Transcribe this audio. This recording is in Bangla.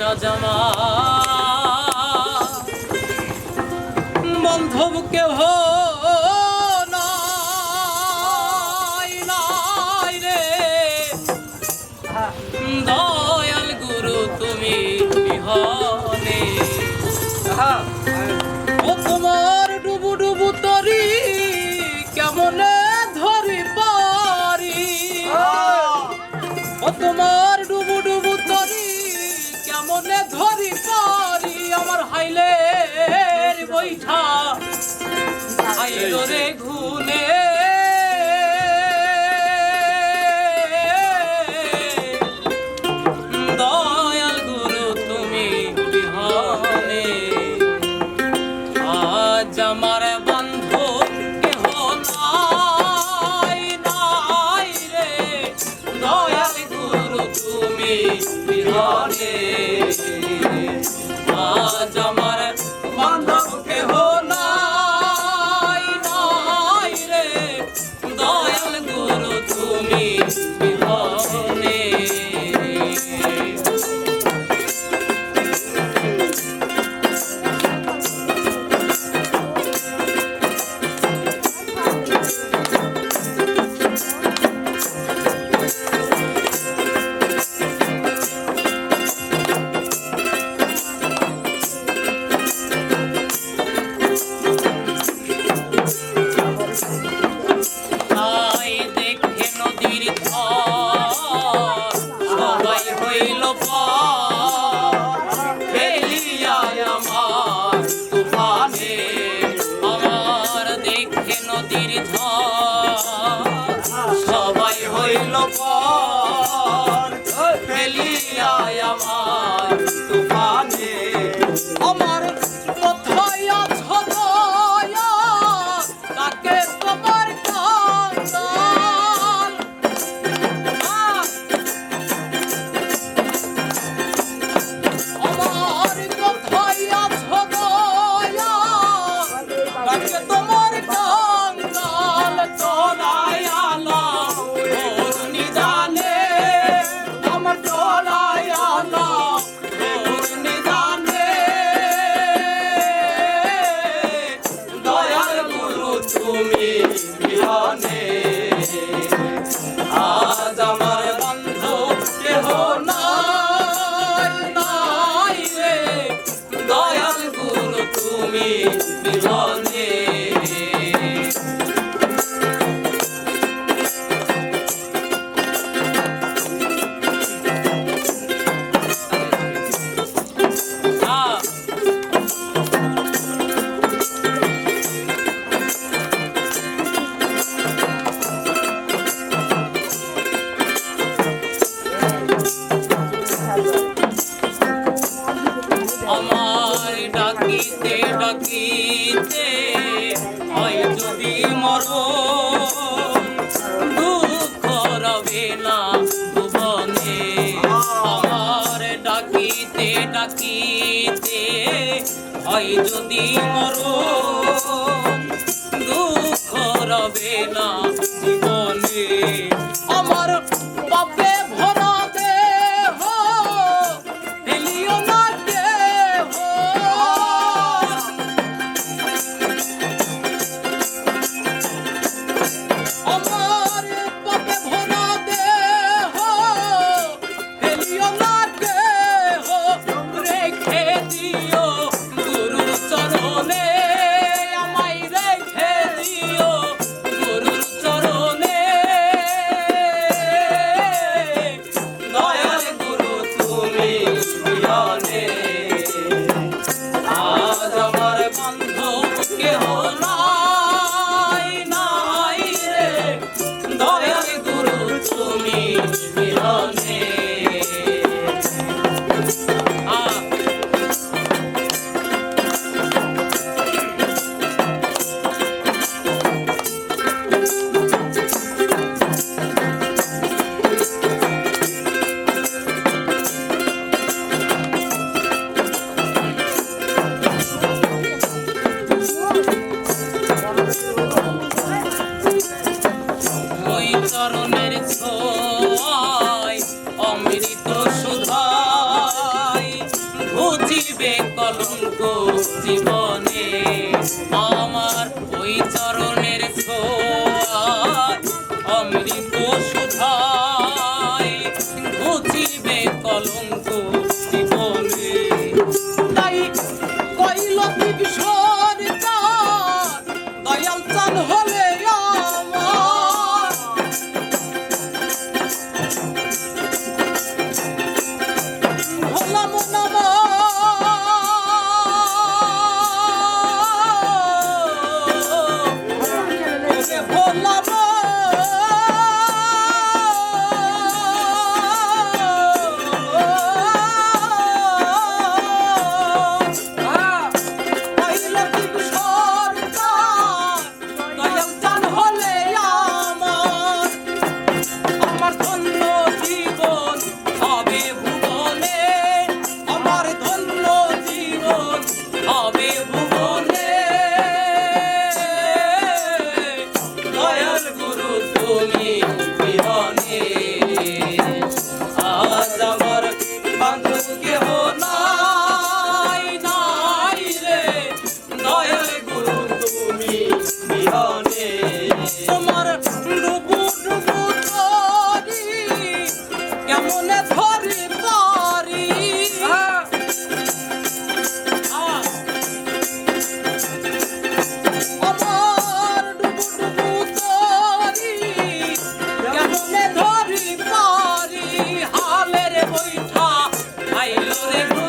অজামা বন্ধব কেহ নাই নাই রে দয়াল গুরু তুমি বিহনে ও তোমার ডুবু ডুবু তরি কেমনে ধরি পারি ও তোমার ডুবু ডুবু তরি কেমনে ধরি পারি আমার হাইলের বৈঠা হাইল রে ঘুনে দয়াল গুরু তুমি বিহনে আজ আমার বন্ধু কেহ নাই নাই রে দয়াল গুরু তুমি বিহনে আজ আমার বান্ধব কেহ নাই নাই রে দয়াল গুরু তুমি বিহনে নদীর সবাই হইল পর ফেলিয়া আমার তুফানে আমার কোথায় আছো দয়া তাকে তোমার কান্দাল আমার কোথায় আছো দয়া তাকে তোমার তুমি বিহনে আজ আমার বন্ধু কেহ নাই নাই রে দয়াল গুরু তুমি বিহনে আমার ডাকিতে ডাকিতে হয় যদি মরণ দুঃখ রবে না ভুবনে আমার ডাকিতে ডাকিতে হয় যদি মরণ দুঃখ রবে না জীবনে আমার পাপে ভরা দেহ ফেলিও না কেহ আমার পাপে ভরা দেহ ফেলিও না কেহ রেখে দিও গুরুর চরণে আমায় রেখে দিও গুরুর চরণে দয়াল গুরু তুমি বিহনে আজ আমার বন্ধু কেহ নাই নাই রে দয়াল গুরু তুমি বিহনে ঘুচিবে কলঙ্ক জীবনে আমার ওই চরণের ছোঁয়ায় অমৃত সুধায় ঘুচিবে কলঙ্ক জীবনে তাই কইল কি সরকার দয়াল চান হলে আমার হলাম নামা তোমার ডুবু ডুবু তরি কেমনে ধরি পারি আমার ডুবু ডুবু তরি কেমনে ধরি পারি হালের বৈঠা আইলো রে